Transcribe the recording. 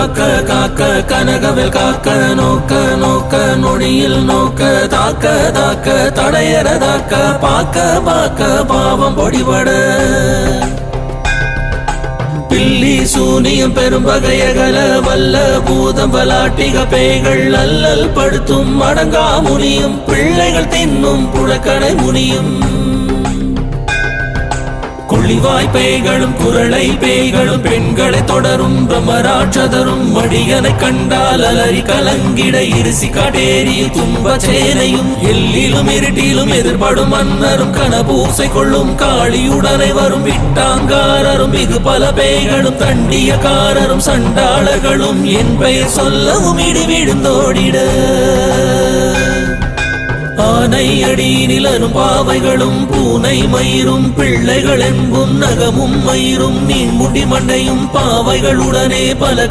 காக்க காக்க கனகவில் காக்க நோக்க நோக்க நொடியில் நோக்க தாக்க தாக்க தடையறதாக்க பாக்க பாக்க பாவம் பொடிபட பில்லி சூனியம் பெரும் வகையகல வல்ல பூதம் வலாட்டிக பேய்கள் அல்லல் படுத்தும் அடங்கா முனியும் பிள்ளைகள் தின்னும் புழக்கடை முனியும் கொள்ளிவாய் பேய்களும் குரளை பேய்களும் பெண்களை தொடரும் பிரம்மராட்சதரும் மடியனை கண்டால் அலறி கலங்கிட இருசி காடேறி துன்ப சேனையும் எல்லிலும் இருட்டிலும் எதிர்படும் மன்னரும் கனபூசை கொள்ளும் காளியுடனை வரும் விட்டாங்காரரும் இது பல பேய்களும் தண்டியக்காரரும் சண்டாளர்களும் என் பெயர் சொல்லவும் இடி விழுந்தோடிட ஆனை அடியினிலரும் பாவைகளும் பூனை மயிரும் பிள்ளைகள் என்பும் நகமும் மயிரும் நீன்முடி மண்டையும் பாவைகளுடனே பல